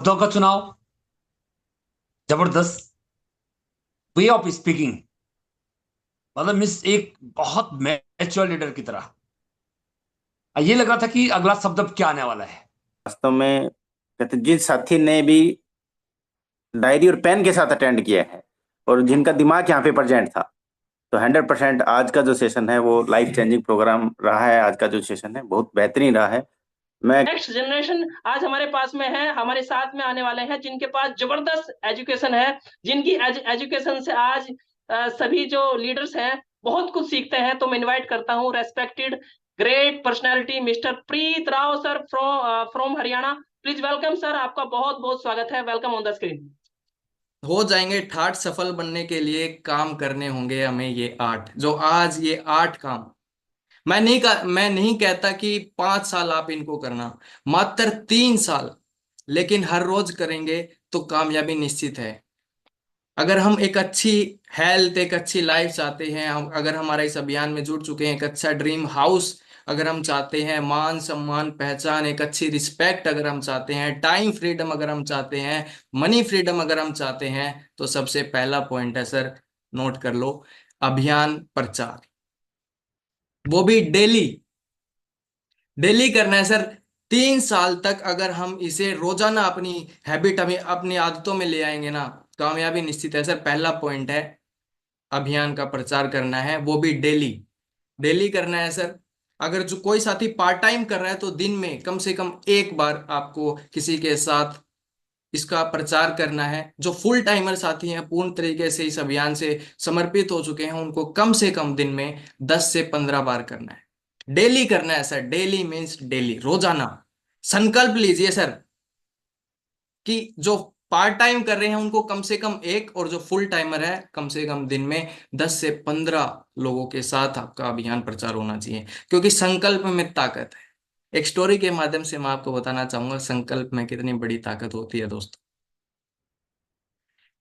शब्दों का चुनाव, जबरदस्त वे ऑफ स्पीकिंग, मतलब मिस एक बहुत मैच्योर लीडर की तरह। ये लग रहा था कि अगला शब्द अब क्या आने वाला है। वास्तव में कहते जिस साथी ने भी डायरी और पेन के साथ अटेंड किया है और जिनका दिमाग यहाँ पे प्रेजेंट था, तो 100% आज का जो सेशन है वो लाइफ चेंजिंग प्रोग्राम रहा है। आज का जो सेशन है बहुत बेहतरीन रहा है। मैं नेक्स्ट जनरेशन आज हमारे पास में है, हमारे साथ में आने वाले हैं जिनके पास जबरदस्त एजुकेशन है, जिनकी एजुकेशन से आज सभी जो लीडर्स हैं बहुत कुछ सीखते हैं। तो मैं इनवाइट करता हूं respected great personality mister Preet Rao sir from Haryana. Please welcome sir, आपका बहुत बहुत स्वागत है। Welcome on the screen. हो जाएंगे ठाठ सफल बनने के लिए काम करने होंगे हमें ये 8 जो आज ये 8 काम। मैं नहीं कहता कि 5 साल आप इनको करना, मात्र 3 साल, लेकिन हर रोज करेंगे तो कामयाबी निश्चित है। अगर हम एक अच्छी हेल्थ, एक अच्छी लाइफ चाहते हैं, हम अगर हमारा इस अभियान में जुड़ चुके हैं, एक अच्छा ड्रीम हाउस अगर हम चाहते हैं, मान सम्मान पहचान, एक अच्छी रिस्पेक्ट अगर हम चाहते हैं, टाइम फ्रीडम अगर हम चाहते हैं, मनी फ्रीडम अगर हम चाहते हैं, तो सबसे पहला पॉइंट है सर, नोट कर लो, अभियान प्रचार। वो भी डेली डेली करना है सर। 3 साल तक अगर हम इसे रोजाना अपनी हैबिट, हमें अपनी आदतों में ले आएंगे ना, कामयाबी निश्चित है सर। पहला पॉइंट है अभियान का प्रचार करना है, वो भी डेली डेली करना है सर। अगर जो कोई साथी पार्ट टाइम कर रहा है तो दिन में कम से कम एक बार आपको किसी के साथ इसका प्रचार करना है। जो फुल टाइमर साथी हैं, पूर्ण तरीके से इस अभियान से समर्पित हो चुके हैं, उनको कम से कम दिन में 10 से 15 बार करना है। डेली करना है सर, डेली मीन्स डेली, रोजाना। संकल्प लीजिए सर कि जो पार्ट टाइम कर रहे हैं उनको कम से कम एक, और जो फुल टाइमर है कम से कम दिन में 10 से 15 लोगों के साथ आपका अभियान प्रचार होना चाहिए, क्योंकि संकल्प में ताकत है। एक स्टोरी के माध्यम से मैं आपको बताना चाहूंगा संकल्प में कितनी बड़ी ताकत होती है दोस्तों।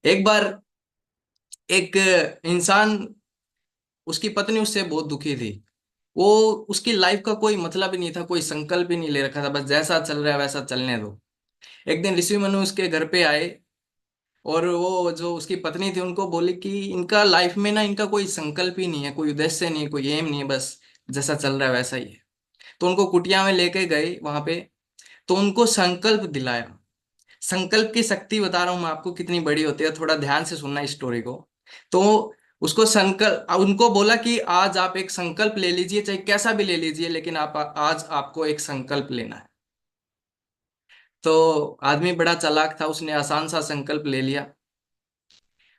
एक बार एक इंसान, उसकी पत्नी उससे बहुत दुखी थी। वो, उसकी लाइफ का कोई मतलब ही नहीं था, कोई संकल्प ही नहीं ले रखा था, बस जैसा चल रहा है वैसा चलने दो। एक दिन ऋषि मुनि उसके घर पे आए, और वो जो उसकी पत्नी थी उनको बोली कि इनका लाइफ में ना, इनका कोई संकल्प ही नहीं है, कोई उद्देश्य नहीं है, कोई एम नहीं है, बस जैसा चल रहा है वैसा ही है। तो उनको कुटिया में लेके गए वहां पे, तो उनको संकल्प दिलाया। संकल्प की शक्ति बता रहा हूं मैं आपको कितनी बड़ी होती है, थोड़ा ध्यान से सुनना इस स्टोरी को। तो उसको संकल्प, उनको बोला कि आज आप एक संकल्प ले लीजिए, चाहे कैसा भी ले लीजिए, लेकिन आप आज आपको एक संकल्प लेना है। तो आदमी बड़ा चालाक था, उसने आसान सा संकल्प ले लिया।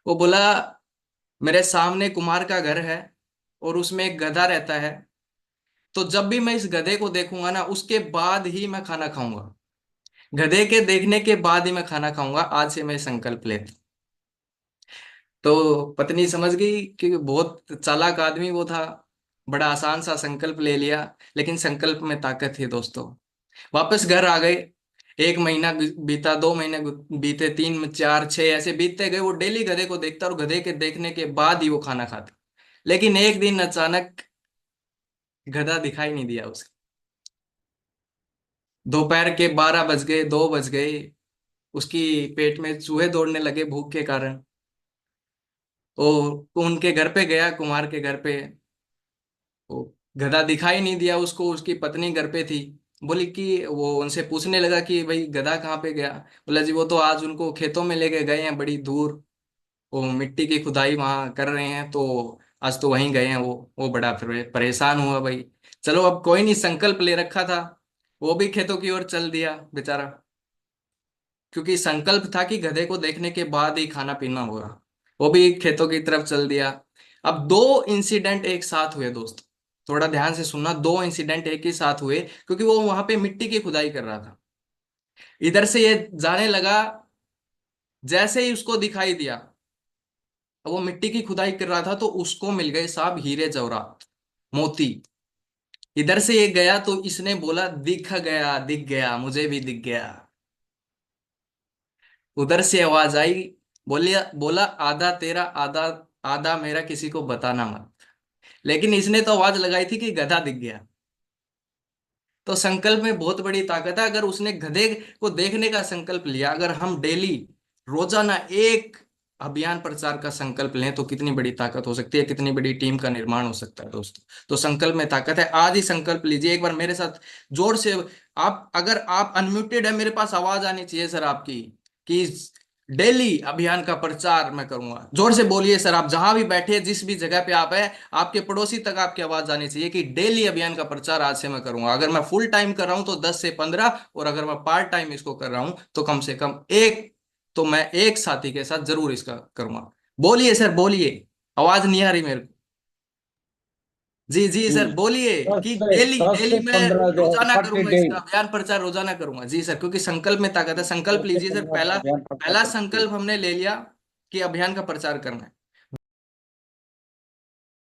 वो बोला, मेरे सामने कुम्हार का घर है और उसमें एक गधा रहता है, तो जब भी मैं इस गधे को देखूंगा ना, उसके बाद ही मैं खाना खाऊंगा। गधे के देखने के बाद ही मैं खाना खाऊंगा, आज से मैं संकल्प लेता। तो पत्नी समझ गई कि बहुत चालाक आदमी वो था, बड़ा आसान सा संकल्प ले लिया, लेकिन संकल्प में ताकत थी दोस्तों। वापस घर आ गए। 1 महीना बीता, 2 महीने बीते, 3, 4, 6 ऐसे बीतते गए। वो डेली गधे को देखता और गधे के देखने के बाद ही वो खाना खाता। लेकिन एक दिन अचानक गधा दिखाई नहीं दिया उसे। दोपहर के 12 बज गए, 2 बज गए, उसकी पेट में चूहे दौड़ने लगे भूख के कारण। तो उनके घर पे गया, कुमार के घर पे। वो गधा दिखाई नहीं दिया उसको, उसकी पत्नी घर पे थी। बोली कि वो उनसे पूछने लगा कि भाई गधा कहाँ पे गया। बोला जी वो तो आज उनको खेतों में लेके गए हैं बड़ी दूर, वो मिट्टी की खुदाई वहां कर रहे हैं, तो आज तो वहीं गए हैं वो बड़ा फिर परेशान हुआ भाई। चलो अब कोई नहीं, संकल्प ले रखा था, वो भी खेतों की ओर चल दिया बेचारा, क्योंकि संकल्प था कि गधे को देखने के बाद ही खाना पीना होगा। वो भी खेतों की तरफ चल दिया। अब दो इंसिडेंट एक साथ हुए दोस्त, थोड़ा ध्यान से सुनना। दो इंसिडेंट एक ही साथ हुए, क्योंकि वो वहां पे मिट्टी की खुदाई कर रहा था। इधर से ये जाने लगा, जैसे ही उसको दिखाई दिया, वो मिट्टी की खुदाई कर रहा था, तो उसको मिल गए साहब हीरे जवाहरात, मोती। इधर से ये गया तो इसने बोला, दिख गया, दिख गया, मुझे भी दिख गया। उधर से आवाज आई, बोलिया बोला, आधा तेरा, आधा आधा मेरा, किसी को बताना मत। लेकिन इसने तो आवाज लगाई थी कि गधा दिख गया। तो संकल्प में बहुत बड़ी ताकत है। अगर उसने गधे को देखने का संकल्प लिया, अगर हम डेली रोजाना एक अभियान प्रचार का संकल्प लें तो कितनी बड़ी ताकत हो सकती है, कितनी बड़ी टीम का निर्माण हो सकता है दोस्तों। तो संकल्प में ताकत है। आज ही संकल्प लीजिए, एक बार मेरे साथ जोर से। आप अगर आप अनम्यूटेड है, मेरे पास आवाज आनी चाहिए सर आपकी, कि डेली अभियान का प्रचार मैं करूंगा। जोर से बोलिए सर, आप जहां भी बैठे, जिस भी जगह पे आप है, आपके पड़ोसी तक आपकी आवाज आनी चाहिए कि डेली अभियान का प्रचार आज से मैं करूंगा। अगर मैं फुल टाइम कर रहा हूं तो 10 से 15, और अगर मैं पार्ट टाइम इसको कर रहा हूं तो कम से कम एक, तो मैं एक साथी के साथ जरूर इसका करूंगा। बोलिए सर, बोलिए, आवाज नहीं आ रही मेरे को। जी जी जी, सर बोलिए कि डेली 10 डेली से मैं 15 जो है रोजाना प्रति करूंगा, डे, इसका अभियान प्रचार रोजाना करूंगा। जी सर, क्योंकि संकल्प में ताकत है। संकल्प 10 से लीजिए सर। 15 पहला अभियान प्रचार पहला करते हैं। संकल्प हमने ले लिया कि अभियान का प्रचार करना है।